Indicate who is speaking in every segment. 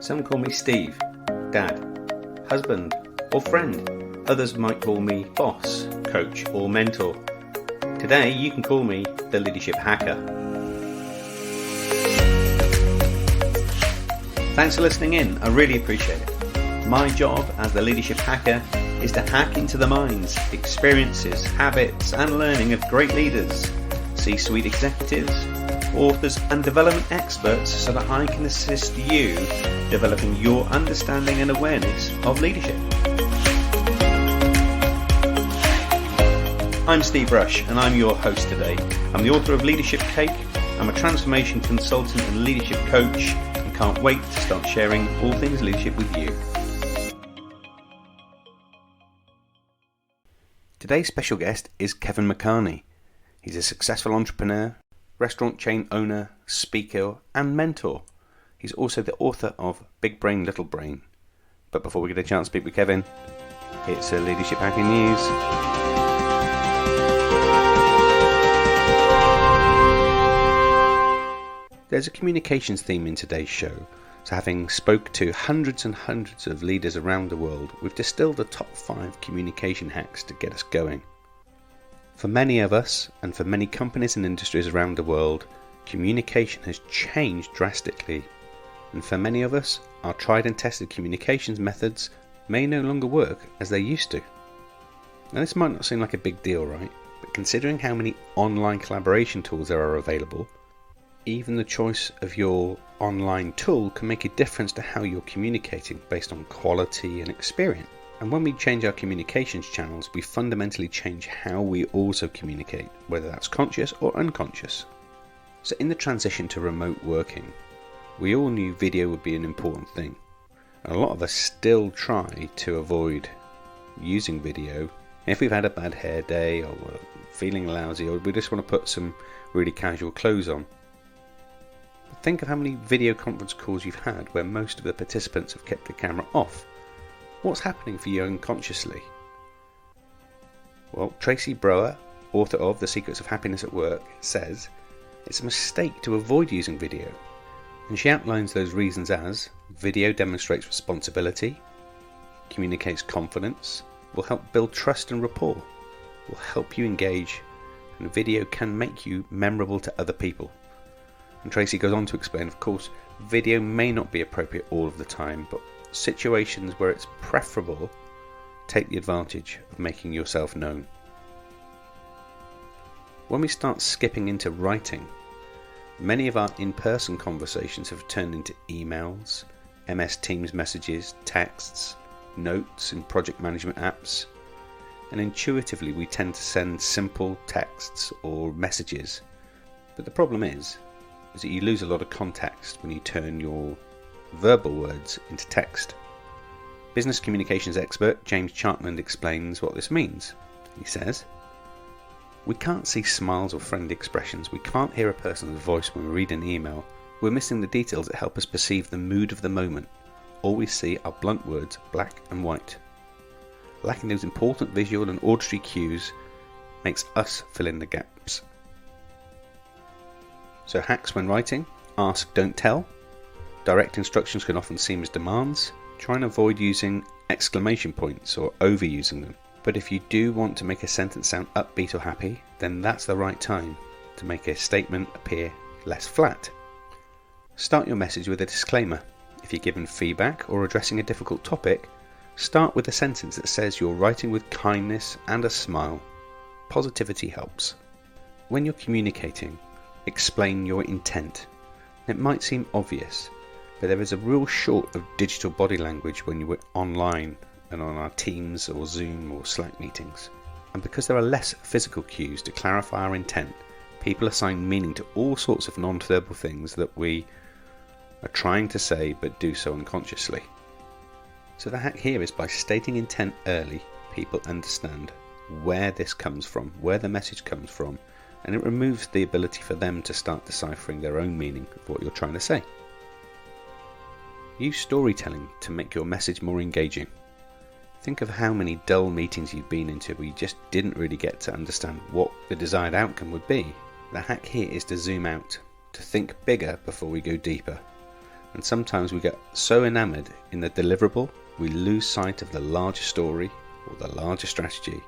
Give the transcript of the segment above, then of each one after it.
Speaker 1: Some call me Steve, Dad, husband, or friend. Others might call me boss, coach, or mentor. Today you can call me the Leadership Hacker. Thanks for listening in, I really appreciate it. My job as the Leadership Hacker is to hack into the minds, experiences, habits and learning of great leaders, C-suite executives, authors and development experts so that I can assist you developing your understanding and awareness of leadership. I'm Steve Rush and I'm your host today. I'm the author of Leadership Cake, I'm a transformation consultant and leadership coach and can't wait to start sharing all things leadership with you. Today's special guest is Kevin McCarney. He's a successful entrepreneur, restaurant chain owner, speaker and mentor. He's also the author of Big Brain, Little Brain. But before we get a chance to speak with Kevin, it's a Leadership Hacking News. There's a communications theme in today's show, so having spoke to hundreds and hundreds of leaders around the world, we've distilled the top 5 communication hacks to get us going. For many of us, and for many companies and industries around the world, communication has changed drastically. And for many of us, our tried and tested communications methods may no longer work as they used to. Now this might not seem like a big deal, right? But considering how many online collaboration tools there are available, even the choice of your online tool can make a difference to how you're communicating based on quality and experience. And when we change our communications channels, we fundamentally change how we also communicate, whether that's conscious or unconscious. So in the transition to remote working, we all knew video would be an important thing. And a lot of us still try to avoid using video if we've had a bad hair day or we're feeling lousy or we just want to put some really casual clothes on. But think of how many video conference calls you've had where most of the participants have kept the camera off. What's happening for you unconsciously? Well, Tracy Brower, author of The Secrets of Happiness at Work, says it's a mistake to avoid using video. And she outlines those reasons as video demonstrates responsibility, communicates confidence, will help build trust and rapport, will help you engage, and video can make you memorable to other people. And Tracy goes on to explain, of course, video may not be appropriate all of the time, but situations where it's preferable, take the advantage of making yourself known. When we start skipping into writing, many of our in-person conversations have turned into emails, MS Teams messages, texts, notes in project management apps, and intuitively we tend to send simple texts or messages. But the problem is that you lose a lot of context when you turn your verbal words into text. Business communications expert James Chartland explains what this means. He says, "We can't see smiles or friendly expressions, we can't hear a person's voice when we read an email, we're missing the details that help us perceive the mood of the moment. All we see are blunt words, black and white. Lacking those important visual and auditory cues makes us fill in the gaps." So hacks when writing: ask, don't tell. Direct instructions can often seem as demands. Try and avoid using exclamation points or overusing them. But if you do want to make a sentence sound upbeat or happy, then that's the right time to make a statement appear less flat. Start your message with a disclaimer. If you're given feedback or addressing a difficult topic, start with a sentence that says you're writing with kindness and a smile. Positivity helps. When you're communicating, explain your intent. It might seem obvious, but there is a real short of digital body language when you're online and on our Teams or Zoom or Slack meetings. And because there are less physical cues to clarify our intent, people assign meaning to all sorts of non-verbal things that we are trying to say but do so unconsciously. So the hack here is by stating intent early, people understand where this comes from, where the message comes from, and it removes the ability for them to start deciphering their own meaning of what you're trying to say. Use storytelling to make your message more engaging. Think of how many dull meetings you've been into where you just didn't really get to understand what the desired outcome would be. The hack here is to zoom out, to think bigger before we go deeper. And sometimes we get so enamored in the deliverable, we lose sight of the larger story or the larger strategy,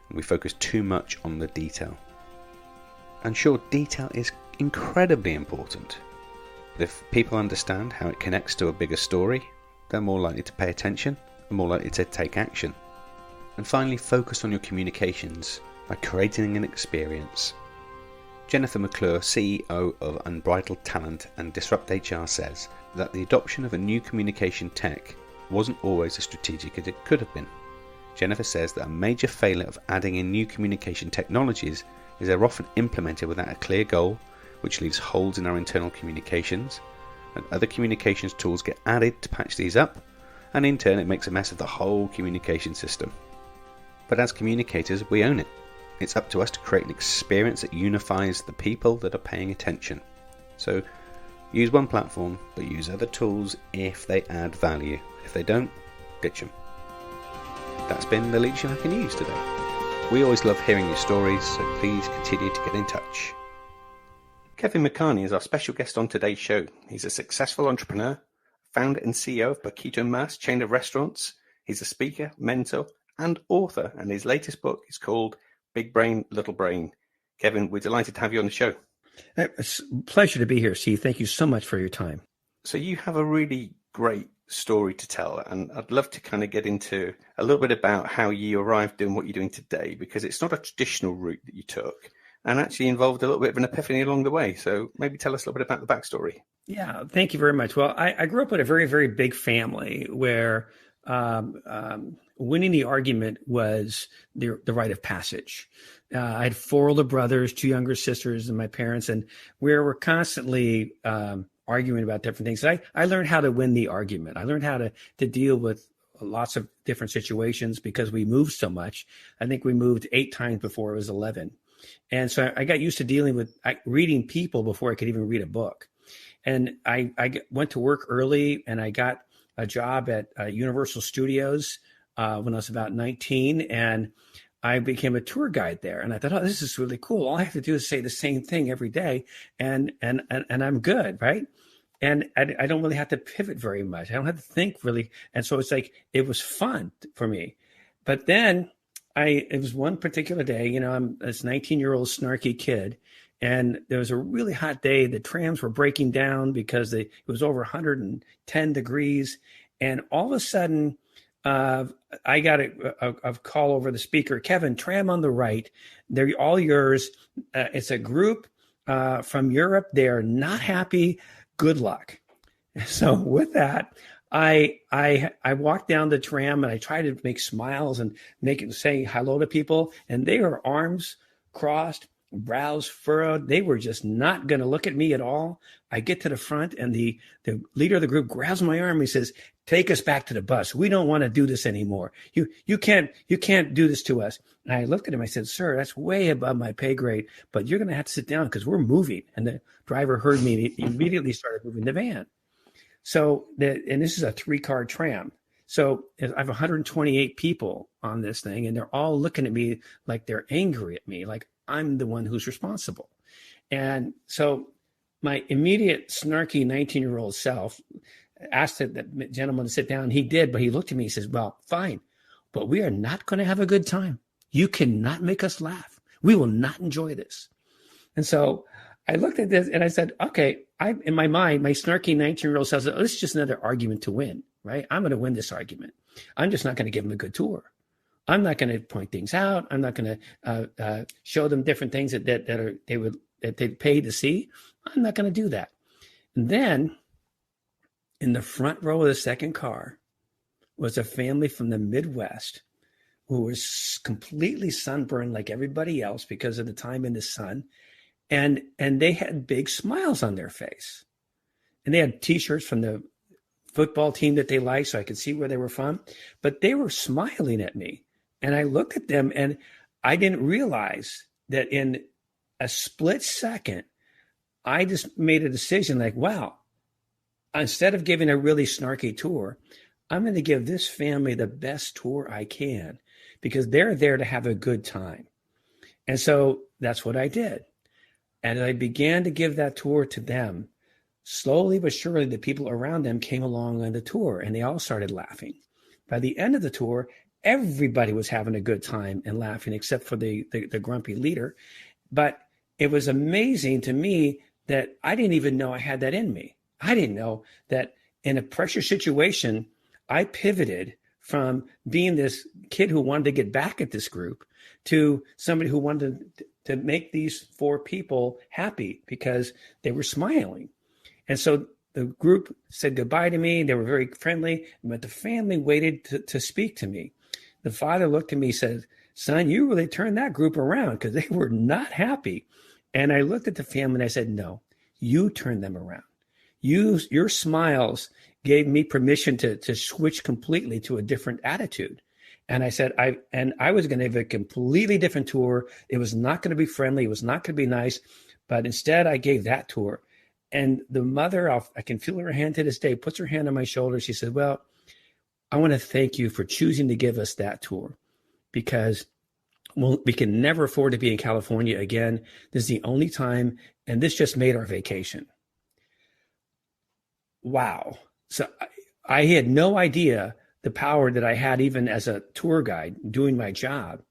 Speaker 1: and we focus too much on the detail. And sure, detail is incredibly important. But if people understand how it connects to a bigger story, they're more likely to pay attention and more likely to take action. And finally, focus on your communications by creating an experience. Jennifer McClure, CEO of Unbridled Talent and Disrupt HR, says that the adoption of a new communication tech wasn't always as strategic as it could have been. Jennifer says that a major failure of adding in new communication technologies is they're often implemented without a clear goal, which leaves holes in our internal communications, and other communications tools get added to patch these up, and in turn it makes a mess of the whole communication system. But as communicators, we own it. It's up to us to create an experience that unifies the people that are paying attention. So use one platform, but use other tools if they add value. If they don't, ditch them. That's been the Leadership Hacker News today. We always love hearing your stories, so please continue to get in touch. Kevin McCarney is our special guest on today's show. He's a successful entrepreneur, founder and CEO of Poquito Mas chain of restaurants. He's a speaker, mentor, and author, and his latest book is called Big Brain, Little Brain. Kevin, we're delighted to have you on the show.
Speaker 2: It's a pleasure to be here, Steve. Thank you so much for your time.
Speaker 1: So you have a really great story to tell, and I'd love to kind of get into a little bit about how you arrived doing what you're doing today, because it's not a traditional route that you took and actually involved a little bit of an epiphany along the way. So maybe tell us a little bit about the backstory.
Speaker 2: Yeah, thank you very much. Well, I grew up in a very, very big family where winning the argument was the rite of passage. I had 4 older brothers, 2 younger sisters, and my parents, and we were constantly arguing about different things. I learned how to win the argument. I learned how to deal with lots of different situations because we moved so much. I think we moved 8 times before I was 11. And so I got used to dealing with reading people before I could even read a book. And I went to work early, and I got a job at Universal Studios when I was about 19, and I became a tour guide there. And I thought, oh, this is really cool. All I have to do is say the same thing every day, and I'm good, right? And I don't really have to pivot very much. I don't have to think really. And so it's like, it was fun for me. But then it was one particular day, I'm this 19-year-old snarky kid, and there was a really hot day. The trams were breaking down because it was over 110 degrees. And all of a sudden, I got a call over the speaker. Kevin, tram on the right. They're all yours. It's a group from Europe. They are not happy. Good luck. So with that, I walked down the tram, and I tried to make smiles and say hello to people. And they were arms crossed, brows furrowed. They were just not going to look at me at all. I get to the front, and the leader of the group grabs my arm. He says, "Take us back to the bus. We don't want to do this anymore. You can't do this to us." And I looked at him. I said, "Sir, that's way above my pay grade, but you're going to have to sit down because we're moving." And the driver heard me, and he immediately started moving the van. So, and this is a 3-car tram. So I have 128 people on this thing, and they're all looking at me like they're angry at me, like I'm the one who's responsible. And so my immediate snarky 19-year-old self asked that gentleman to sit down. He did, but he looked at me. He says, "Well, fine, but we are not going to have a good time. You cannot make us laugh. We will not enjoy this." And so I looked at this and I said, okay, in my mind, my snarky 19-year-old says, "Oh, this is just another argument to win, right? I'm going to win this argument. I'm just not going to give them a good tour. I'm not going to point things out. I'm not going to show them different things that they'd pay to see. I'm not going to do that." And then in the front row of the second car was a family from the Midwest who was completely sunburned like everybody else because of the time in the sun. And they had big smiles on their face. And they had T-shirts from the football team that they liked, so I could see where they were from. But they were smiling at me. And I looked at them, and I didn't realize that in a split second, I just made a decision like, wow, instead of giving a really snarky tour, I'm going to give this family the best tour I can because they're there to have a good time. And so that's what I did. And I began to give that tour to them slowly but surely, the people around them came along on the tour and they all started laughing. By the end of the tour, everybody was having a good time and laughing, except for the grumpy leader. But it was amazing to me that I didn't even know I had that in me. I didn't know that in a pressure situation, I pivoted from being this kid who wanted to get back at this group to somebody who wanted to make these 4 people happy because they were smiling. And so the group said goodbye to me. They were very friendly, but the family waited to speak to me. The father looked at me and said, "Son, you really turned that group around," because they were not happy. And I looked at the family and I said, "No, you turned them around. Your smiles gave me permission to switch completely to a different attitude." And I said, I was going to have a completely different tour. It was not going to be friendly. It was not going to be nice. But instead, I gave that tour. And the mother, I can feel her hand to this day, puts her hand on my shoulder. She said, "Well, I want to thank you for choosing to give us that tour, because we can never afford to be in California again. This is the only time, and this just made our vacation." Wow. So I had no idea the power that I had, even as a tour guide doing my job,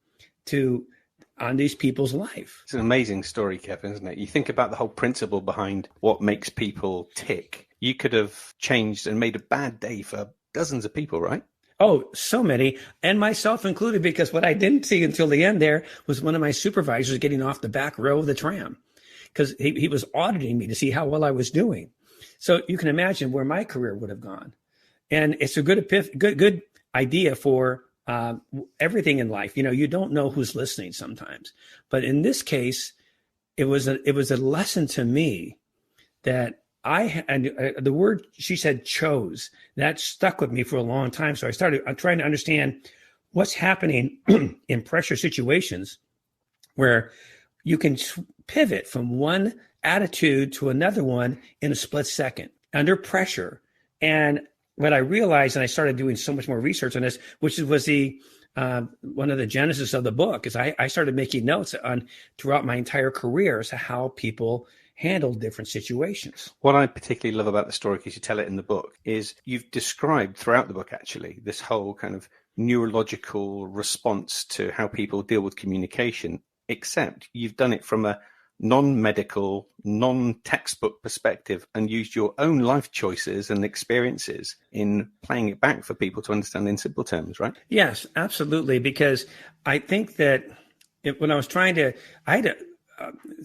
Speaker 2: on these people's life.
Speaker 1: It's an amazing story, Kevin, isn't it? You think about the whole principle behind what makes people tick. You could have changed and made a bad day for dozens of people, right?
Speaker 2: Oh, so many, and myself included, because what I didn't see until the end there was one of my supervisors getting off the back row of the tram, because he was auditing me to see how well I was doing. So you can imagine where my career would have gone. And it's a good idea for everything in life. You don't know who's listening sometimes, but in this case, it was a lesson to me that the word she said, chose, that stuck with me for a long time. So I'm trying to understand what's happening in pressure situations where you can pivot from one attitude to another one in a split second under pressure. And what I realized, and I started doing so much more research on this, which was the one of the genesis of the book, is I started making notes throughout my entire career as to how people handle different situations.
Speaker 1: What I particularly love about the story, because you tell it in the book, is you've described throughout the book, actually, this whole kind of neurological response to how people deal with communication, except you've done it from a non-medical, non-textbook perspective and used your own life choices and experiences in playing it back for people to understand in simple terms, right?
Speaker 2: Yes, absolutely. Because I think that when I was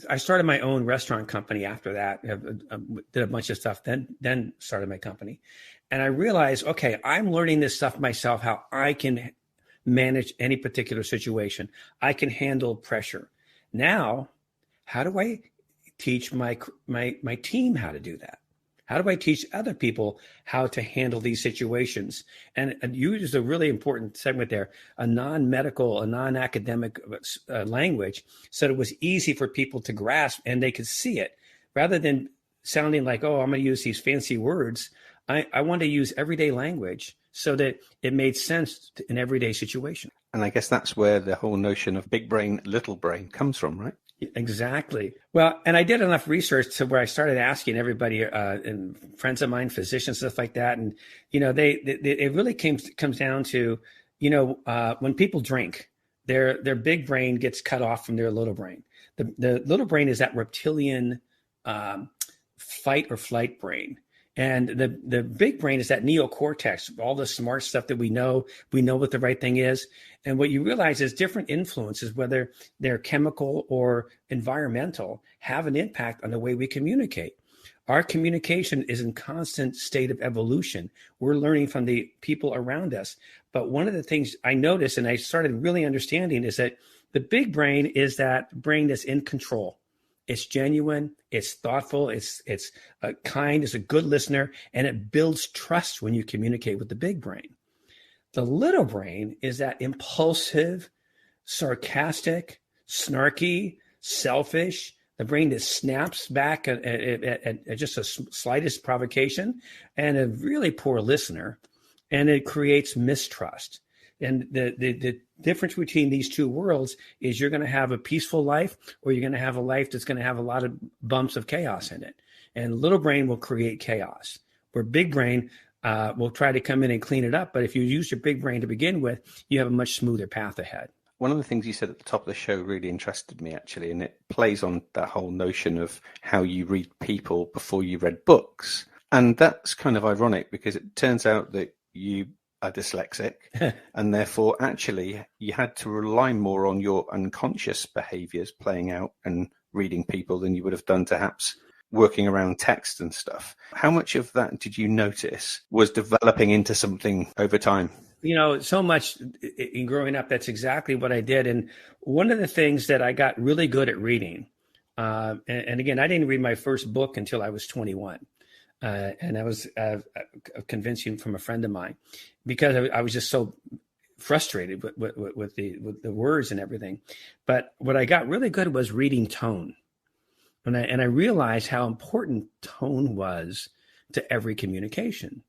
Speaker 2: I started my own restaurant company after that, did a bunch of stuff, then started my company. And I realized, okay, I'm learning this stuff myself, how I can manage any particular situation. I can handle pressure. Now, how do I teach my team how to do that? How do I teach other people how to handle these situations? And you used a really important segment there, a non-medical, a non-academic language, so it was easy for people to grasp and they could see it. Rather than sounding like, oh, I'm going to use these fancy words, I want to use everyday language so that it made sense in everyday situation.
Speaker 1: And I guess that's where the whole notion of big brain, little brain comes from, right?
Speaker 2: Exactly. Well, and I did enough research to where I started asking everybody, and friends of mine, physicians, stuff like that. And, it really comes down to, when people drink, their big brain gets cut off from their little brain. The little brain is that reptilian fight or flight brain. And the big brain is that neocortex, all the smart stuff that we know what the right thing is. And what you realize is different influences, whether they're chemical or environmental, have an impact on the way we communicate. Our communication is in constant state of evolution. We're learning from the people around us. But one of the things I noticed, and I started really understanding, is that the big brain is that brain that's in control. It's genuine, it's thoughtful, it's kind, it's a good listener, and it builds trust when you communicate with the big brain. The little brain is that impulsive, sarcastic, snarky, selfish, the brain that snaps back at just a slightest provocation, and a really poor listener, and it creates mistrust. And the difference between these two worlds is you're going to have a peaceful life, or you're going to have a life that's going to have a lot of bumps of chaos in it. And little brain will create chaos, where big brain will try to come in and clean it up. But if you use your big brain to begin with, you have a much smoother path ahead.
Speaker 1: One of the things you said at the top of the show really interested me, actually, and it plays on that whole notion of how you read people before you read books. And that's kind of ironic, because it turns out that you are dyslexic and therefore actually you had to rely more on your unconscious behaviors playing out and reading people than you would have done perhaps working around text and stuff. How much of that did you notice was developing into something over time?
Speaker 2: So much in growing up, that's exactly what I did. And one of the things that I got really good at reading, and again, I didn't read my first book until I was 21. And I was convincing from a friend of mine, because I was just so frustrated with the words and everything. But what I got really good was reading tone. And I realized how important tone was to every communication.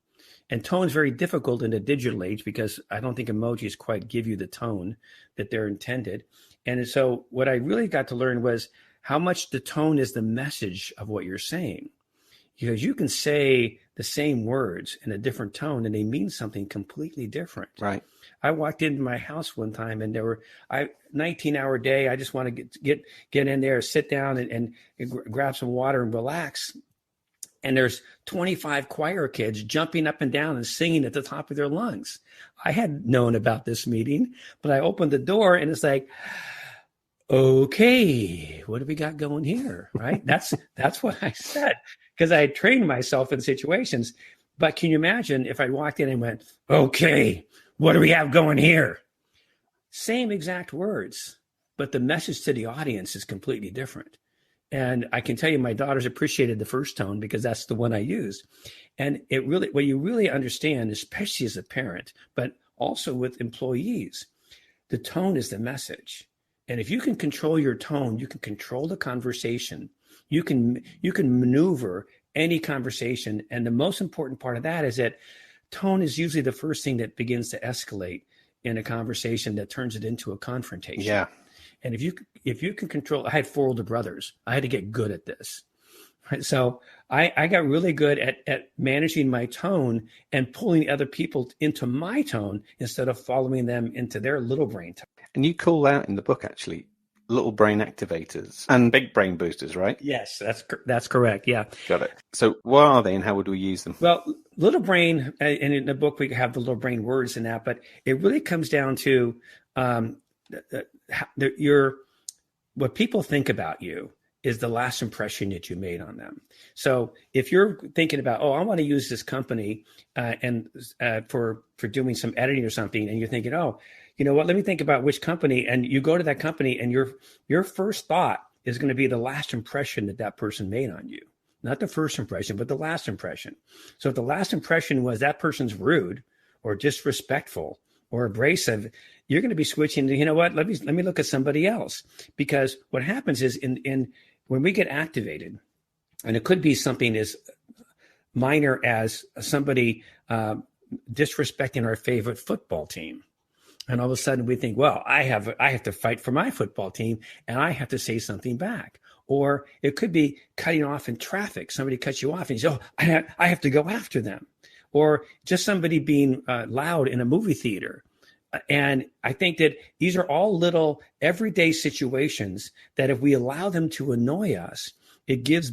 Speaker 2: And tone is very difficult in the digital age, because I don't think emojis quite give you the tone that they're intended. And so what I really got to learn was how much the tone is the message of what you're saying. Because you can say the same words in a different tone and they mean something completely different.
Speaker 1: Right.
Speaker 2: I walked into my house one time and there were 19-hour day. I just want to get in there, sit down and grab some water and relax. And there's 25 choir kids jumping up and down and singing at the top of their lungs. I had known about this meeting, but I opened the door and it's like, okay, what do we got going here? Right. That's what I said, because I had trained myself in situations. But can you imagine if I walked in and went, okay, what do we have going here? Same exact words, but the message to the audience is completely different. And I can tell you, my daughters appreciated the first tone because that's the one I used. And it really, what you really understand, especially as a parent, but also with employees, the tone is the message. And if you can control your tone, you can control the conversation. You can maneuver any conversation. And the most important part of that is that tone is usually the first thing that begins to escalate in a conversation that turns it into a confrontation.
Speaker 1: Yeah.
Speaker 2: And if you can control, I had 4 older brothers. I had to get good at this. Right? So I got really good at managing my tone and pulling other people into my tone instead of following them into their little brain tone.
Speaker 1: And you call out in the book, actually, little brain activators and big brain boosters, right?
Speaker 2: Yes, that's correct. Yeah.
Speaker 1: Got it. So what are they and how would we use them?
Speaker 2: Well, little brain, and in the book, we have the little brain words in that, but it really comes down to what people think about you is the last impression that you made on them. So if you're thinking about, I want to use this company and for doing some editing or something, and you're thinking, you know what, let me think about which company, and you go to that company and your first thought is going to be the last impression that person made on you. Not the first impression, but the last impression. So if the last impression was that person's rude or disrespectful or abrasive, you're going to be switching to, you know what, let me look at somebody else. Because what happens is when we get activated, and it could be something as minor as somebody disrespecting our favorite football team. And all of a sudden we think, well, I have to fight for my football team and I have to say something back. Or it could be cutting off in traffic. Somebody cuts you off and you say, I have to go after them. Or just somebody being loud in a movie theater. And I think that these are all little everyday situations that if we allow them to annoy us, it gives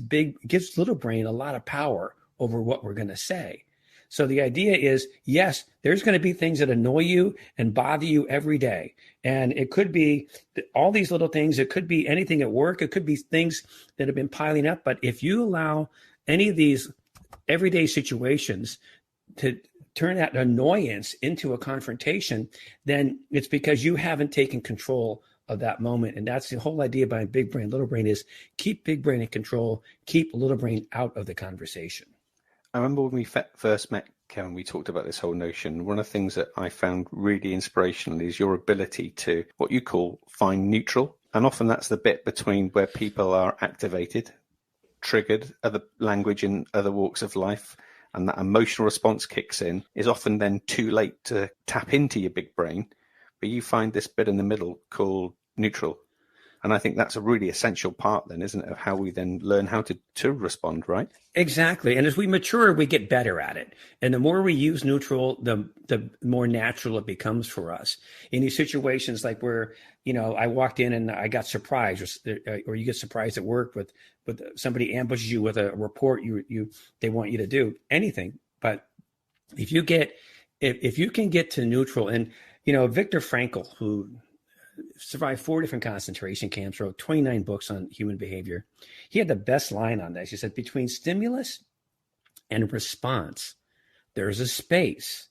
Speaker 2: little brain a lot of power over what we're going to say. So the idea is, yes, there's going to be things that annoy you and bother you every day. And it could be all these little things. It could be anything at work. It could be things that have been piling up. But if you allow any of these everyday situations to turn that annoyance into a confrontation, then it's because you haven't taken control of that moment. And that's the whole idea behind big brain, little brain is keep big brain in control, keep little brain out of the conversation.
Speaker 1: I remember when we first met, Kevin, we talked about this whole notion. One of the things that I found really inspirational is your ability to what you call find neutral. And often that's the bit between where people are activated, triggered, other language in other walks of life, and that emotional response kicks in, is often then too late to tap into your big brain. but you find this bit in the middle called neutral. And I think that's a really essential part then, isn't it, of how we then learn how to respond, right?
Speaker 2: Exactly. And as we mature, we get better at it. And the more we use neutral, the more natural it becomes for us. In these situations like where, I walked in and I got surprised, or you get surprised at work with somebody ambushes you with a report they want you to do anything. But if you can get to neutral, and Viktor Frankl, who survived 4 different concentration camps, wrote 29 books on human behavior. He had the best line on this. He said, between stimulus and response, there's a space.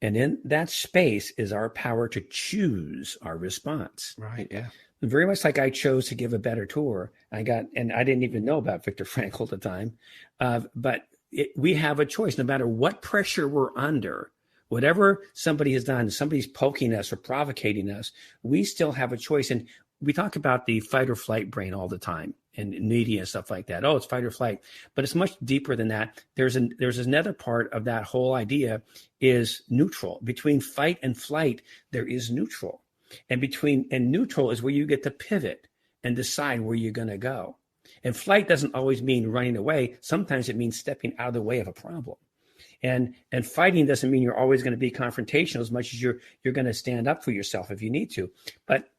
Speaker 2: And in that space is our power to choose our response.
Speaker 1: Right, yeah.
Speaker 2: Very much like I chose to give a better tour. And I didn't even know about Viktor Frankl at the time. But we have a choice, no matter what pressure we're under. Whatever somebody has done, somebody's poking us or provocating us, we still have a choice. And we talk about the fight or flight brain all the time in media and stuff like that. Oh, it's fight or flight. But it's much deeper than that. There's another part of that whole idea is neutral. Between fight and flight, there is neutral. And neutral is where you get to pivot and decide where you're going to go. And flight doesn't always mean running away. Sometimes it means stepping out of the way of a problem. And fighting doesn't mean you're always going to be confrontational as much as you're going to stand up for yourself if you need to. But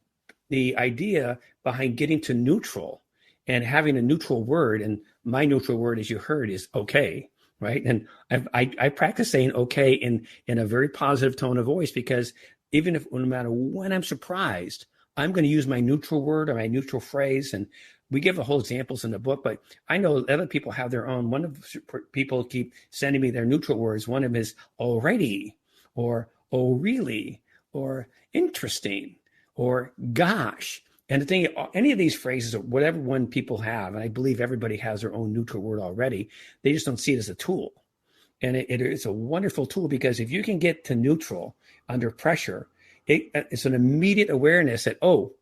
Speaker 2: the idea behind getting to neutral and having a neutral word, and my neutral word, as you heard, is okay, right? And I practice saying okay in a very positive tone of voice, because even if, no matter when I'm surprised, I'm going to use my neutral word or my neutral phrase. And we give the whole examples in the book, but I know other people have their own. One of the people keep sending me their neutral words. One of them is alrighty, or oh really, or interesting, or gosh. And the thing, any of these phrases, or whatever one people have, and I believe everybody has their own neutral word already, they just don't see it as a tool. And it's a wonderful tool, because if you can get to neutral under pressure, it's an immediate awareness that, oh,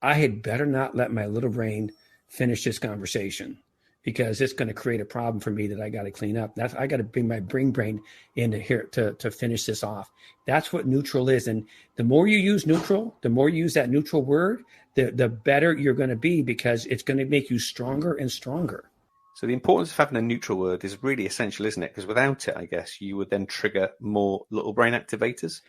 Speaker 2: I had better not let my little brain finish this conversation, because it's going to create a problem for me that I got to clean up. I got to bring my brain into here to finish this off. That's what neutral is. And the more you use neutral, the more you use that neutral word, the better you're going to be, because it's going to make you stronger and stronger.
Speaker 1: So the importance of having a neutral word is really essential, isn't it? Because without it, I guess you would then trigger more little brain activators.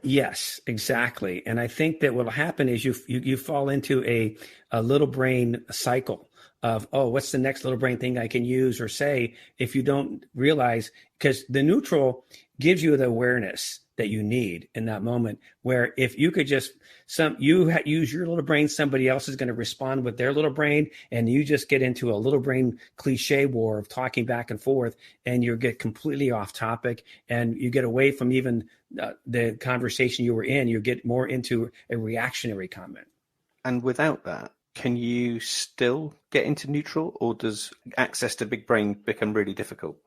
Speaker 2: Yes, exactly. And I think that what will happen is you fall into a little brain cycle of, oh, what's the next little brain thing I can use or say, if you don't realize, because the neutral gives you the awareness that you need in that moment, where if you could just use your little brain, somebody else is going to respond with their little brain, and you just get into a little brain cliche war of talking back and forth, and you get completely off topic, and you get away from even the conversation you were in. You get more into a reactionary comment.
Speaker 1: And without that, can you still get into neutral, or does access to big brain become really difficult?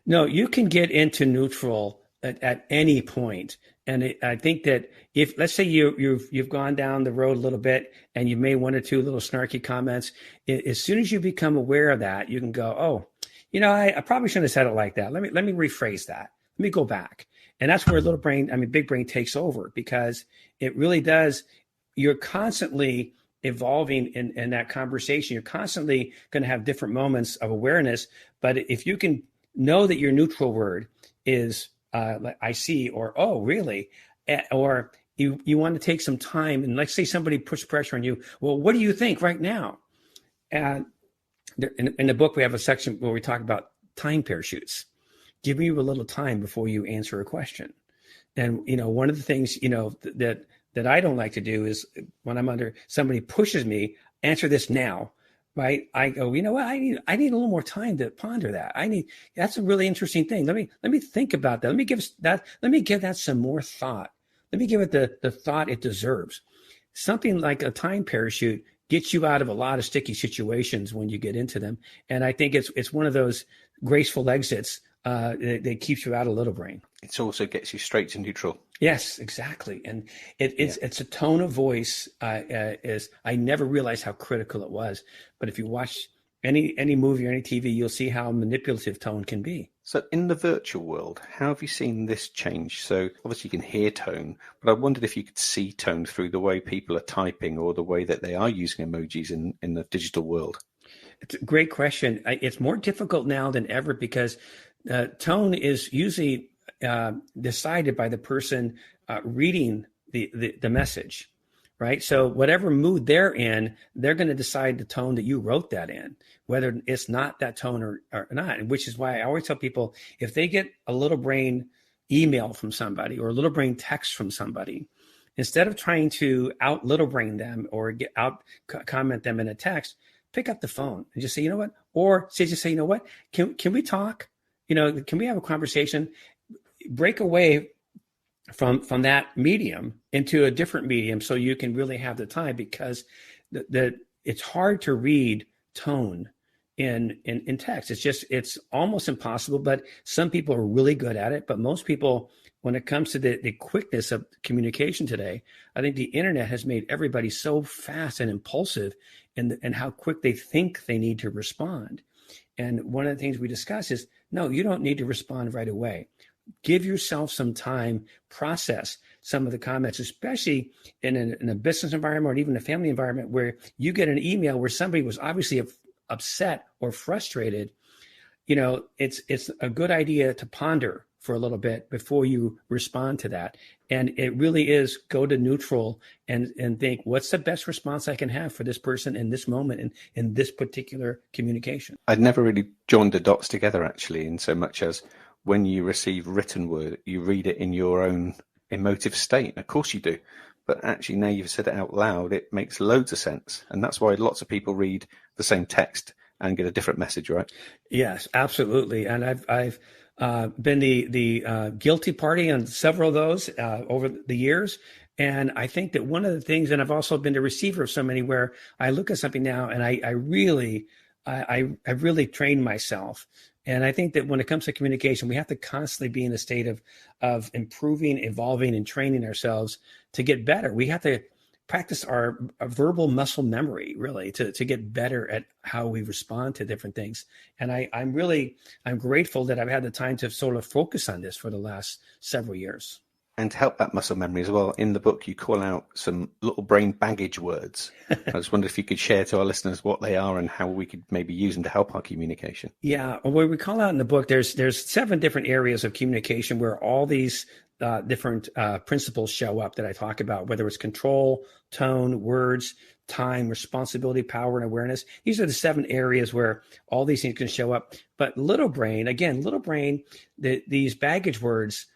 Speaker 2: No, you can get into neutral at any point. And I think that if, let's say you've gone down the road a little bit and you've made 1 or 2 little snarky comments, as soon as you become aware of that, you can go, oh, I probably shouldn't have said it like that. Let me rephrase that. Let me go back. And that's where big brain takes over, because it really does. You're constantly evolving in that conversation. You're constantly going to have different moments of awareness. But if you can know that your neutral word is I see, or oh, really, or you want to take some time, and let's say somebody puts pressure on you. Well, what do you think right now? And in the book, we have a section where we talk about time parachutes. Give you a little time before you answer a question. And one of the things that I don't like to do is, when I'm under somebody pushes me, answer this now. Right. I go, you know what? I need a little more time to ponder that. That's a really interesting thing. Let me think about that. Let me give that some more thought. Let me give it the thought it deserves. Something like a time parachute gets you out of a lot of sticky situations when you get into them. And I think it's one of those graceful exits that keeps you out of little brain.
Speaker 1: It also gets you straight to neutral.
Speaker 2: Yes, exactly. And it's a tone of voice. I never realized how critical it was. But if you watch any movie or any TV, you'll see how manipulative tone can be.
Speaker 1: So in the virtual world, how have you seen this change? So obviously you can hear tone, but I wondered if you could see tone through the way people are typing or the way that they are using emojis in the digital world.
Speaker 2: It's a great question. It's more difficult now than ever because tone is usually decided by the person reading the message, right? So whatever mood they're in, they're going to decide the tone that you wrote that in, whether it's not that tone or not, which is why I always tell people, if they get a little brain email from somebody or a little brain text from somebody, instead of trying to out little brain them or get out comment them in a text, pick up the phone and just say, you know what? Or just say, you know what? Can we talk? Can we have a conversation? Break away from that medium into a different medium so you can really have the time, because it's hard to read tone in text. It's almost impossible, but some people are really good at it. But most people, when it comes to the quickness of communication today, I think the internet has made everybody so fast and impulsive in how quick they think they need to respond. And one of the things we discuss is, no, you don't need to respond right away. Give yourself some time, process some of the comments, especially in a business environment or even a family environment where you get an email where somebody was obviously upset or frustrated. It's a good idea to ponder for a little bit before you respond to that. And it really is go to neutral and think, what's the best response I can have for this person in this moment and in this particular communication?
Speaker 1: I'd never really joined the dots together, actually, in so much as when you receive written word, you read it in your own emotive state. Of course you do. But actually, now you've said it out loud, it makes loads of sense. And that's why lots of people read the same text and get a different message, right?
Speaker 2: Yes, absolutely. And I've been the guilty party on several of those over the years. And I think that one of the things, and I've also been the receiver of so many, where I look at something now and I really trained myself. And I think that when it comes to communication, we have to constantly be in a state of improving, evolving, and training ourselves to get better. We have to practice our verbal muscle memory, really, to get better at how we respond to different things. And I'm grateful that I've had the time to sort of focus on this for the last several years.
Speaker 1: And to help that muscle memory as well, in the book, you call out some little brain baggage words. I just wondered if you could share to our listeners what they are and how we could maybe use them to help our communication.
Speaker 2: Yeah, what we call out in the book, there's 7 different areas of communication where all these different principles show up that I talk about, whether it's control, tone, words, time, responsibility, power, and awareness. These are the 7 areas where all these things can show up. But little brain, these baggage words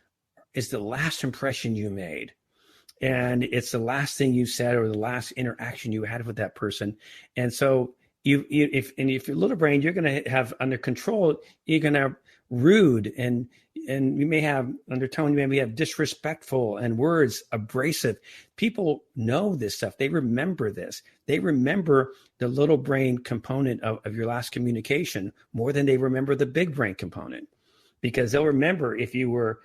Speaker 2: is the last impression you made. And it's the last thing you said or the last interaction you had with that person. And so if you're little brain, you're going to have under control, you're going to have rude and you may have under tone, you may have disrespectful and words abrasive. People know this stuff. They remember this. They remember the little brain component of your last communication more than they remember the big brain component, because they'll remember if you were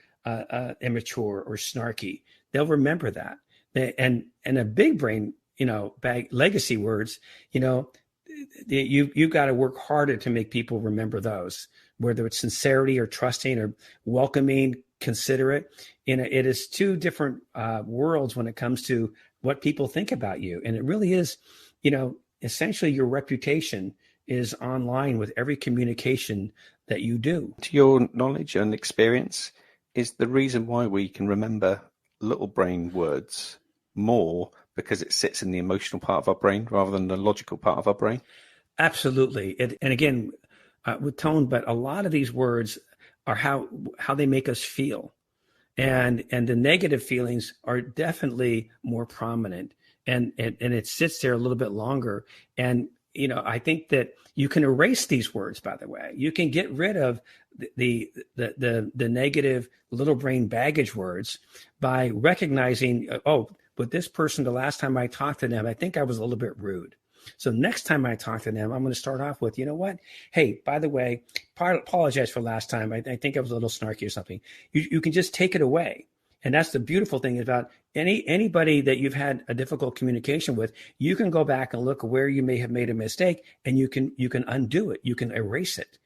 Speaker 2: immature or snarky. They'll remember that. And a big brain, bag legacy words, you've got to work harder to make people remember those, whether it's sincerity or trusting or welcoming, considerate. It is 2 different worlds when it comes to what people think about you. And it really is, essentially your reputation is online with every communication that you do.
Speaker 1: To your knowledge and experience, is the reason why we can remember little brain words more because it sits in the emotional part of our brain rather than the logical part of our brain?
Speaker 2: Absolutely. And again, with tone, but a lot of these words are how they make us feel. And the negative feelings are definitely more prominent and it sits there a little bit longer. And, I think that you can erase these words, by the way. You can get rid of the negative little brain baggage words by recognizing, with this person, the last time I talked to them, I think I was a little bit rude. So next time I talk to them, I'm going to start off with, you know what? Hey, by the way, apologize for last time. I think I was a little snarky or something. You can just take it away. And that's the beautiful thing about anybody that you've had a difficult communication with. You can go back and look where you may have made a mistake, and you can undo it. You can erase it,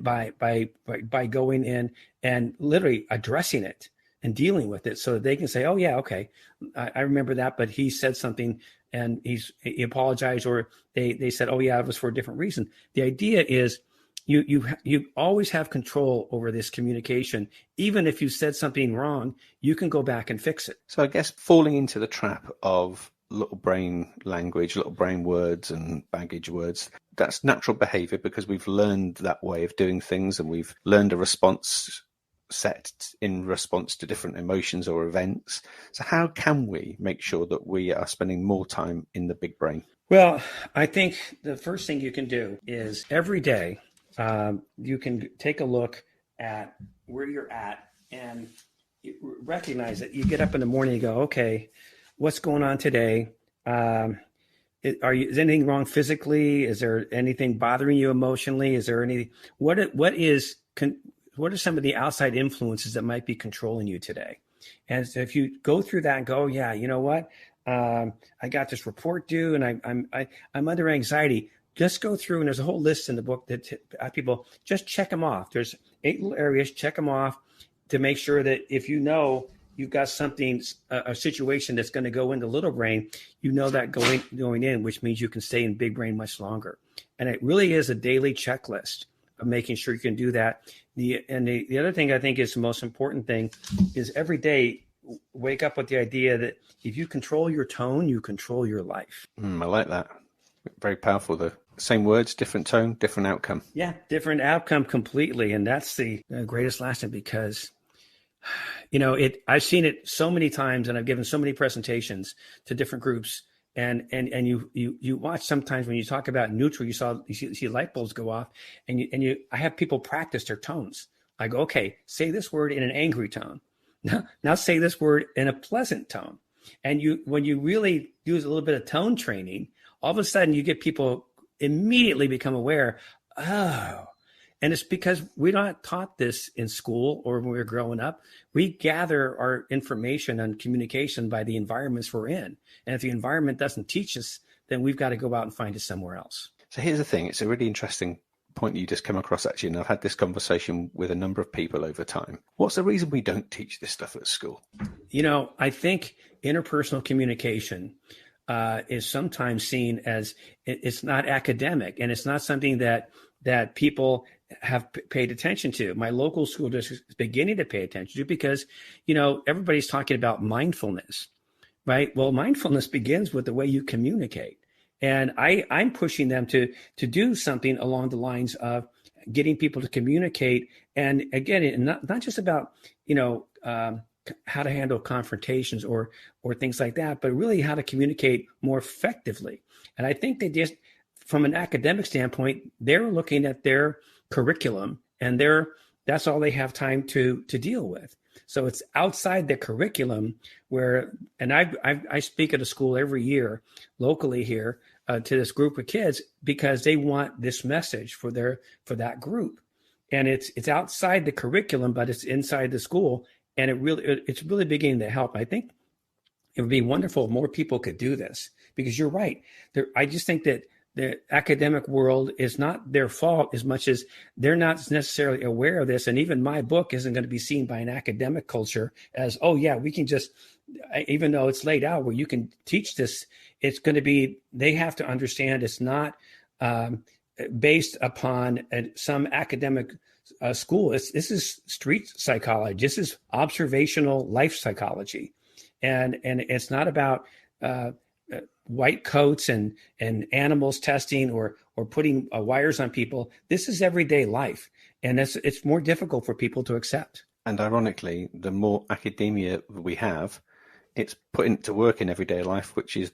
Speaker 2: by going in and literally addressing it and dealing with it, so that they can say, "Oh yeah, okay, I remember that, but he said something and he apologized, or they said, oh yeah, it was for a different reason." The idea is you always have control over this communication. Even if you said something wrong, you can go back and fix it.
Speaker 1: So I guess falling into the trap of little brain language, little brain words and baggage words, that's natural behavior because we've learned that way of doing things, and we've learned a response set in response to different emotions or events. So how can we make sure that we are spending more time in the big brain?
Speaker 2: Well, I think the first thing you can do is every day, you can take a look at where you're at and recognize that you get up in the morning and go, okay, what's going on today? Is anything wrong physically? Is there anything bothering you emotionally? Is there any, what are some of the outside influences that might be controlling you today? And so if you go through that and go, yeah, you know what? I got this report due and I'm under anxiety. Just go through, and there's a whole list in the book that people just check them off. There's 8 little areas, check them off to make sure that if you know you've got something, a situation that's going to go into little brain, you know that going in, which means you can stay in big brain much longer. And it really is a daily checklist of making sure you can do that. The other thing I think is the most important thing is every day wake up with the idea that if you control your tone, you control your life.
Speaker 1: I like that. Very powerful. The same words, different tone, different outcome.
Speaker 2: Yeah, different outcome completely. And that's the greatest lesson, because I've seen it so many times, and I've given so many presentations to different groups. And you watch sometimes when you talk about neutral, you see light bulbs go off, and I have people practice their tones. I go, okay, say this word in an angry tone. Now say this word in a pleasant tone. And when you really use a little bit of tone training, all of a sudden you get people immediately become aware, oh, and it's because we're not taught this in school or when we were growing up. We gather our information on communication by the environments we're in. And if the environment doesn't teach us, then we've got to go out and find it somewhere else.
Speaker 1: So here's the thing. It's a really interesting point you just come across, actually, and I've had this conversation with a number of people over time. What's the reason we don't teach this stuff at school?
Speaker 2: I think interpersonal communication is sometimes seen as it's not academic, and it's not something that people have paid attention to. My local school district is beginning to pay attention to because, everybody's talking about mindfulness, right? Well, mindfulness begins with the way you communicate. And I'm pushing them to do something along the lines of getting people to communicate. And again, not just about, how to handle confrontations or things like that, but really how to communicate more effectively. And I think they just, from an academic standpoint, they're looking at their curriculum, and that's all they have time to deal with. So it's outside the curriculum and I speak at a school every year locally here to this group of kids because they want this message for that group. And it's outside the curriculum, but it's inside the school. And it's really beginning to help. I think it would be wonderful if more people could do this, because you're right. I just think that the academic world is not their fault as much as they're not necessarily aware of this. And even my book isn't going to be seen by an academic culture as, oh yeah, we can just, even though it's laid out where you can teach this, it's going to be, they have to understand it's not based upon some academic school. This is street psychology. This is observational life psychology. And it's not about white coats and animals testing or putting wires on people. This is everyday life. And it's more difficult for people to accept.
Speaker 1: And ironically, the more academia we have, it's putting it to work in everyday life, which is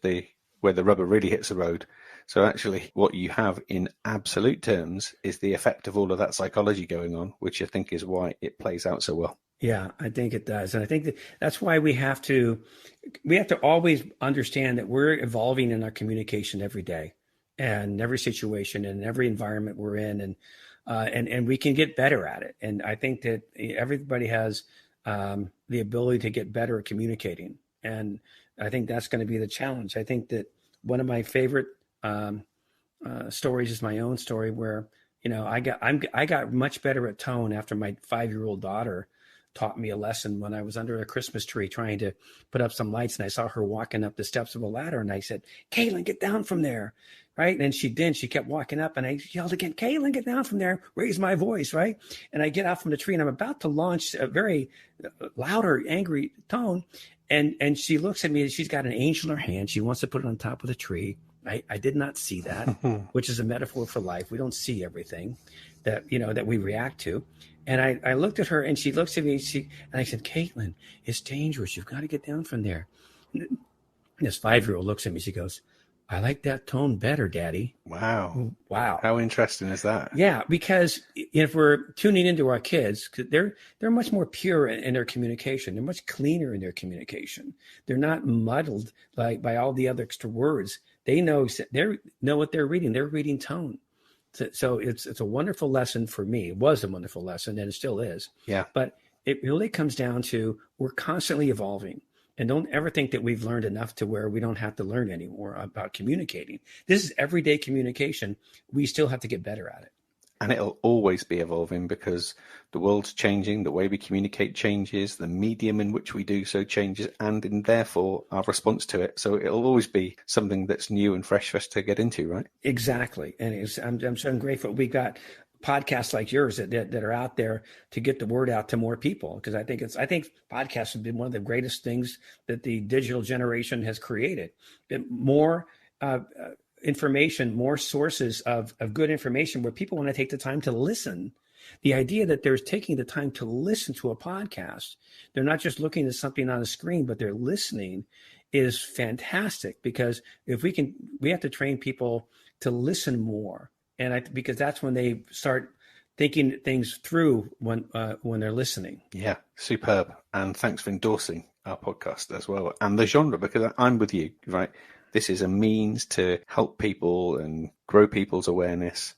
Speaker 1: where the rubber really hits the road. So actually what you have in absolute terms is the effect of all of that psychology going on, which I think is why it plays out so well.
Speaker 2: Yeah, I think it does. And I think that's why we have to always understand that we're evolving in our communication every day and every situation and every environment we're in. And we can get better at it. And I think that everybody has the ability to get better at communicating. And I think that's going to be the challenge. I think that one of my favorite stories is my own story where, I got much better at tone after my 5-year-old daughter taught me a lesson when I was under a Christmas tree trying to put up some lights, and I saw her walking up the steps of a ladder, and I said, "Caitlin, get down from there." Right. And she did. She kept walking up, and I yelled again, "Caitlin, get down from there." Raise my voice. Right. And I get out from the tree, and I'm about to launch a very louder, angry tone. And she looks at me, and she's got an angel in her hand. She wants to put it on top of the tree. I did not see that, which is a metaphor for life. We don't see everything that we react to. And I looked at her, and she looks at me, and I said, "Caitlin, it's dangerous. You've got to get down from there." And this 5-year-old looks at me. She goes, "I like that tone better, Daddy."
Speaker 1: Wow.
Speaker 2: Wow.
Speaker 1: How interesting is that?
Speaker 2: Yeah, because if we're tuning into our kids, they're much more pure in their communication. They're much cleaner in their communication. They're not muddled by all the other extra words. They know what they're reading. They're reading tone. So it's a wonderful lesson for me. It was a wonderful lesson, and it still is.
Speaker 1: Yeah.
Speaker 2: But it really comes down to we're constantly evolving. And don't ever think that we've learned enough to where we don't have to learn anymore about communicating. This is everyday communication. We still have to get better at it.
Speaker 1: And it'll always be evolving because the world's changing, the way we communicate changes, the medium in which we do so changes, and therefore our response to it. So it'll always be something that's new and fresh for us to get into, right?
Speaker 2: Exactly. And I'm so grateful we got podcasts like yours that are out there to get the word out to more people, because I think podcasts have been one of the greatest things that the digital generation has created. More information, more sources of good information where people want to take the time to listen. The idea that they're taking the time to listen to a podcast, they're not just looking at something on a screen, but they're listening, is fantastic, because we have to train people to listen more. And because that's when they start thinking things through when they're listening.
Speaker 1: Yeah, superb. And thanks for endorsing our podcast as well. And the genre, because I'm with you, right? This is a means to help people and grow people's awareness.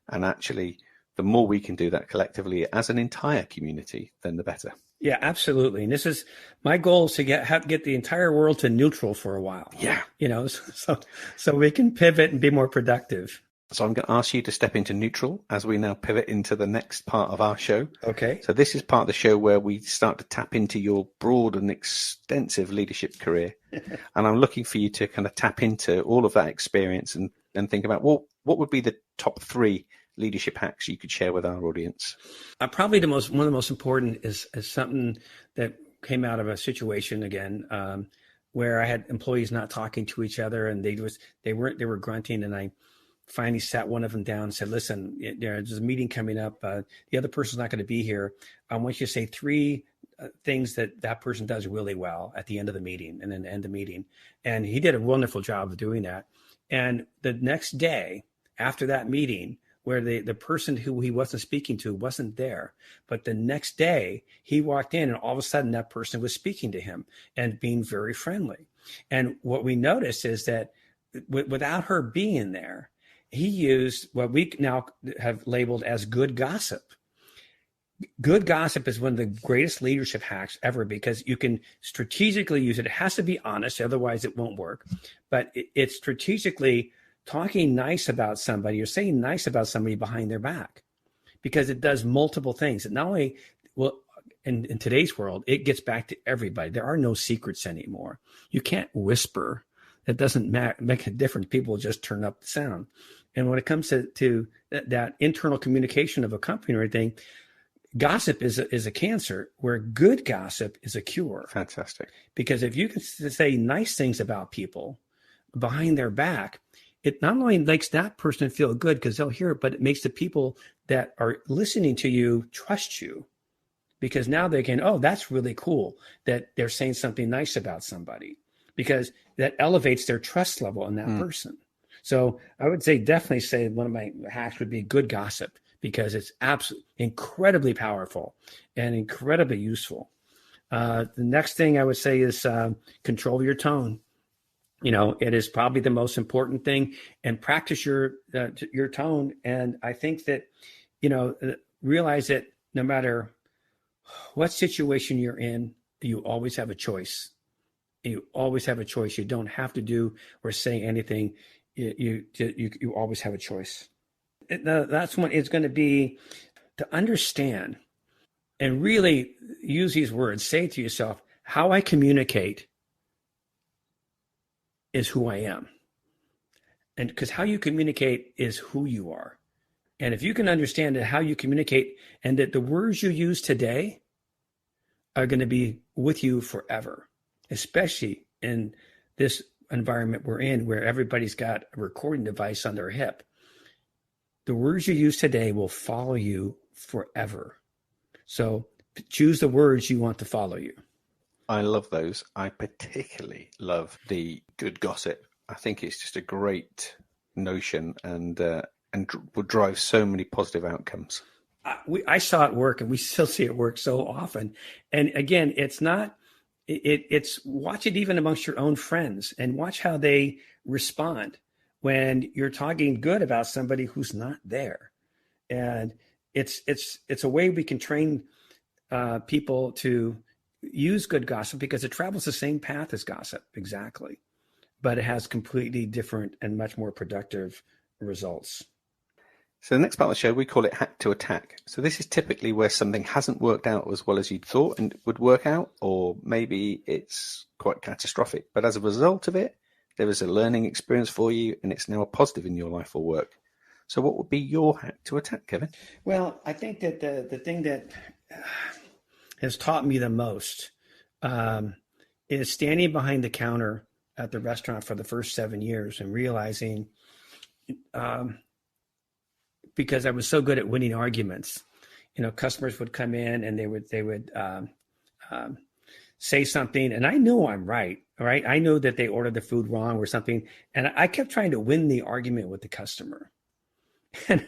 Speaker 1: And actually, the more we can do that collectively as an entire community, then the better.
Speaker 2: Yeah, absolutely. And this is my goal, is to get the entire world to neutral for a while.
Speaker 1: Yeah.
Speaker 2: So we can pivot and be more productive.
Speaker 1: So I'm going to ask you to step into neutral as we now pivot into the next part of our show.
Speaker 2: Okay.
Speaker 1: So this is part of the show where we start to tap into your broad and extensive leadership career. And I'm looking for you to kind of tap into all of that experience and think about, well, what would be the top 3 leadership hacks you could share with our audience?
Speaker 2: Probably one of the most important is something that came out of a situation again, where I had employees not talking to each other, and they were grunting, and I finally sat one of them down and said, "Listen, there's a meeting coming up. The other person's not going to be here. I want you to say 3 things that person does really well at the end of the meeting," and then end the meeting. And he did a wonderful job of doing that. And the next day after that meeting, where the person who he wasn't speaking to wasn't there, but the next day he walked in, and all of a sudden that person was speaking to him and being very friendly. And what we noticed is that without her being there, he used what we now have labeled as good gossip. Good gossip is one of the greatest leadership hacks ever, because you can strategically use it. It has to be honest, otherwise it won't work. But it's strategically talking nice about somebody or saying nice about somebody behind their back, because it does multiple things. And not only, well, in today's world, it gets back to everybody. There are no secrets anymore. You can't whisper. That doesn't make a difference. People just turn up the sound. And when it comes to that internal communication of a company or anything, gossip is a cancer, where good gossip is a cure.
Speaker 1: Fantastic.
Speaker 2: Because if you can say nice things about people behind their back, it not only makes that person feel good because they'll hear it, but it makes the people that are listening to you trust you, because now they can, oh, that's really cool that they're saying something nice about somebody, because that elevates their trust level in that person. So I would definitely say one of my hacks would be good gossip, because it's absolutely incredibly powerful and incredibly useful. The next thing I would say is control your tone. It is probably the most important thing, and practice your tone. And I think that, realize that no matter what situation you're in, you always have a choice. You always have a choice. You don't have to do or say anything. You always have a choice. That's when it's going to be to understand and really use these words. Say to yourself, how I communicate is who I am. And because how you communicate is who you are. And if you can understand that how you communicate and that the words you use today are going to be with you forever, especially in this environment we're in where everybody's got a recording device on their hip. The words you use today will follow you forever. So choose the words you want to follow you.
Speaker 1: I love those. I particularly love the good gossip. I think it's just a great notion and would drive so many positive outcomes.
Speaker 2: I saw it work, and we still see it work so often. And again, it's not, it's watch it even amongst your own friends and watch how they respond when you're talking good about somebody who's not there. And it's a way we can train people to use good gossip because it travels the same path as gossip, exactly. But it has completely different and much more productive results.
Speaker 1: So the next part of the show, we call it hack to attack. So this is typically where something hasn't worked out as well as you'd thought and would work out, or maybe it's quite catastrophic. But as a result of it, there is a learning experience for you and it's now a positive in your life or work. So what would be your hack to attack, Kevin?
Speaker 2: Well, I think that the thing that has taught me the most is standing behind the counter at the restaurant for the first 7 years and realizing, because I was so good at winning arguments, customers would come in and they would say something, and I know I'm right. All right. I know that they ordered the food wrong or something. And I kept trying to win the argument with the customer. And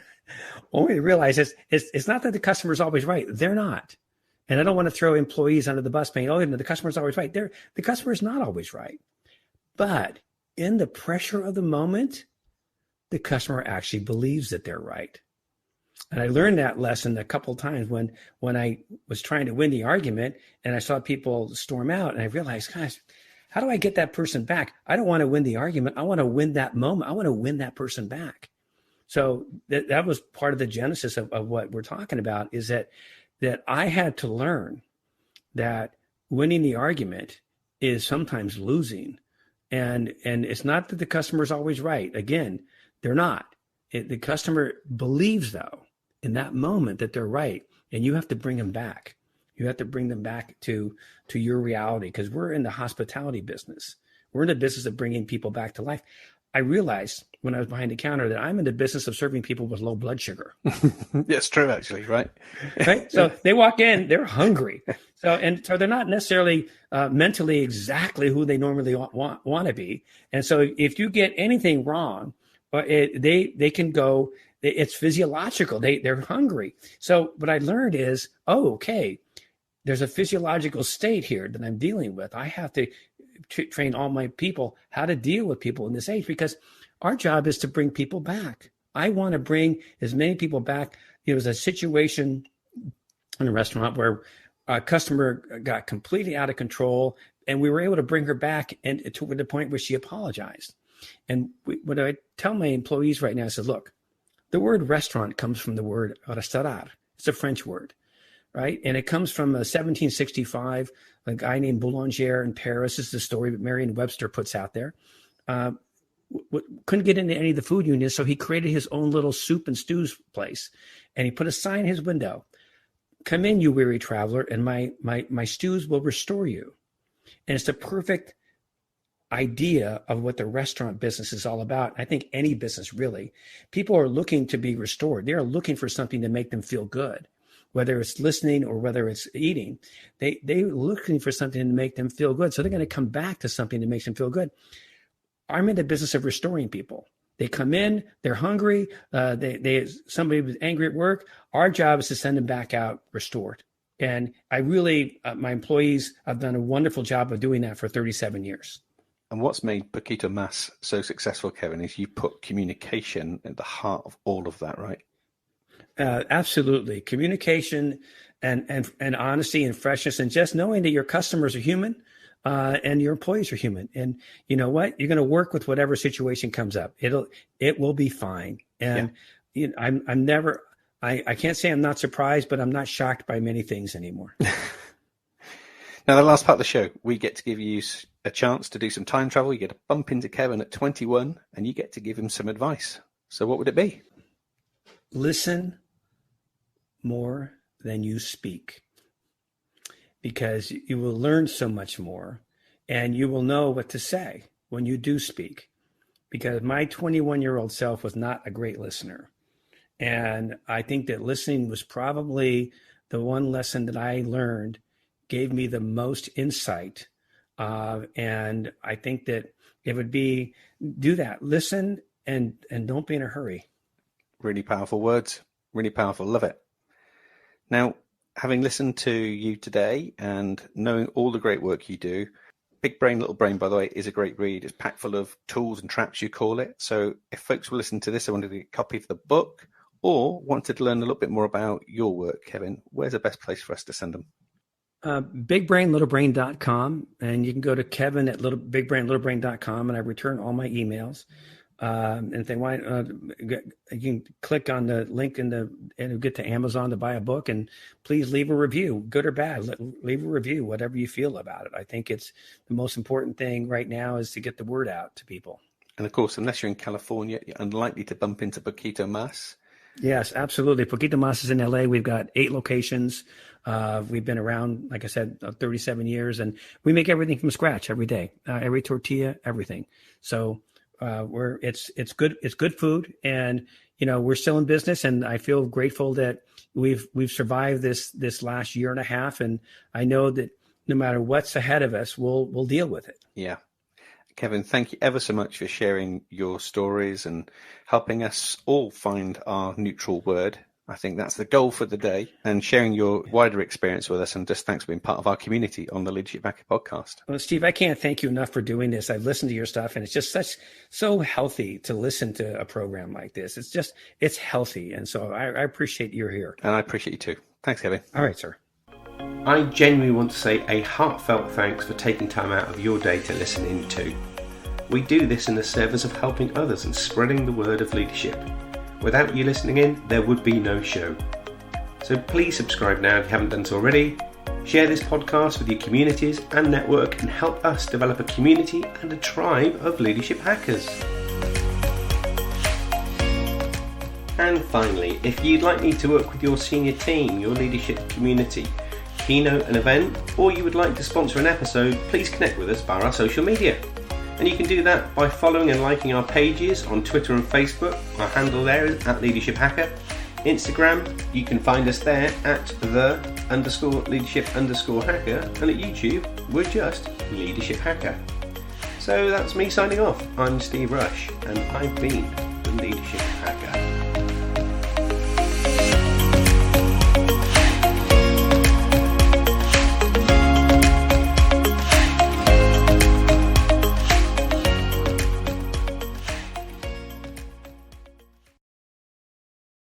Speaker 2: only to realize it's not that the customer's always right. They're not. And I don't want to throw employees under the bus saying, oh, the customer's always right. The customer's not always right. But in the pressure of the moment, the customer actually believes that they're right. And I learned that lesson a couple of times when I was trying to win the argument and I saw people storm out, and I realized, gosh, how do I get that person back? I don't want to win the argument. I want to win that moment. I want to win that person back. So that was part of the genesis of what we're talking about, is that I had to learn that winning the argument is sometimes losing. And it's not that the customer is always right. Again, they're not. The customer believes, though, in that moment that they're right. And you have to bring them back. You have to bring them back to your reality, because we're in the hospitality business. We're in the business of bringing people back to life. I realized when I was behind the counter that I'm in the business of serving people with low blood sugar.
Speaker 1: That's true, actually, right?
Speaker 2: Right. So they walk in, they're hungry. So they're not necessarily mentally exactly who they normally want to be. And so if you get anything wrong, they can go, it's physiological. They're hungry. So what I learned is, okay, there's a physiological state here that I'm dealing with. I have to train all my people how to deal with people in this age, because our job is to bring people back. I want to bring as many people back. There was a situation in a restaurant where a customer got completely out of control, and we were able to bring her back and to the point where she apologized. And what I tell my employees right now, I said, look, the word restaurant comes from the word restaurar. It's a French word, right? And it comes from 1765. A guy named Boulanger in Paris, this is the story that Merriam-Webster puts out there. Couldn't get into any of the food unions, so he created his own little soup and stews place. And he put a sign in his window, come in, you weary traveler, and my stews will restore you. And it's the perfect idea of what the restaurant business is all about. I think any business, really. People are looking to be restored. They are looking for something to make them feel good, whether it's listening or whether it's eating. They're looking for something to make them feel good. So they're going to come back to something that makes them feel good. I'm in the business of restoring people. They come in, they're hungry. Somebody was angry at work. Our job is to send them back out restored. And I really, my employees have done a wonderful job of doing that for 37 years.
Speaker 1: And what's made Poquito Mas so successful, Kevin, is you put communication at the heart of all of that, right?
Speaker 2: Absolutely. Communication and honesty and freshness, and just knowing that your customers are human, and your employees are human. And you know what? You're going to work with whatever situation comes up. It will be fine. And you know, I'm never, I can't say I'm not surprised, but I'm not shocked by many things anymore.
Speaker 1: Now, the last part of the show, we get to give you a chance to do some time travel. You get to bump into Kevin at 21 and you get to give him some advice. So what would it be?
Speaker 2: Listen more than you speak, because you will learn so much more and you will know what to say when you do speak. Because my 21-year-old self was not a great listener. And I think that listening was probably the one lesson that I learned gave me the most insight. And I think that it would be, do that, listen and don't be in a hurry.
Speaker 1: Really powerful words, really powerful. Love it. Now, having listened to you today and knowing all the great work you do, Big Brain, Little Brain, by the way, is a great read. It's packed full of tools and traps, you call it. So if folks will listen to this, I wanted to get a copy of the book or wanted to learn a little bit more about your work, Kevin, where's the best place for us to send them?
Speaker 2: BigBrainLittleBrain.com, and you can go to Kevin at BigBrainLittleBrain.com, and I return all my emails. And if they want, you can click on the link and get to Amazon to buy a book. And please leave a review, good or bad. Leave a review, whatever you feel about it. I think it's the most important thing right now is to get the word out to people. And
Speaker 1: of course, unless you're in California, you're unlikely to bump into Poquito Mas.
Speaker 2: Yes, absolutely. Poquito Mas is in LA. We've got 8 locations. We've been around, like I said, 37 years, and we make everything from scratch every day, every tortilla, everything. So it's good food, and you know, we're still in business, and I feel grateful that we've survived this last year and a half, and I know that no matter what's ahead of us, we'll deal with it.
Speaker 1: Yeah. Kevin, thank you ever so much for sharing your stories and helping us all find our neutral word. I think that's the goal for the day, and sharing your wider experience with us. And just thanks for being part of our community on the Leadership Hacker podcast.
Speaker 2: Well, Steve, I can't thank you enough for doing this. I've listened to your stuff, and it's just so healthy to listen to a program like this. It's healthy. And so I appreciate you're here.
Speaker 1: And I appreciate you too. Thanks, Kevin.
Speaker 2: All right, sir.
Speaker 1: I genuinely want to say a heartfelt thanks for taking time out of your day to listen in too. We do this in the service of helping others and spreading the word of leadership. Without you listening in, there would be no show. So please subscribe now if you haven't done so already. Share this podcast with your communities and network and help us develop a community and a tribe of leadership hackers. And finally, if you'd like me to work with your senior team, your leadership community, keynote an event, or you would like to sponsor an episode, please connect with us via our social media. And you can do that by following and liking our pages on Twitter and Facebook. Our handle there is @LeadershipHacker. Instagram, you can find us there at @the_leadership_hacker. And at YouTube, we're just Leadership Hacker. So that's me signing off. I'm Steve Rush, and I've been the Leadership Hacker.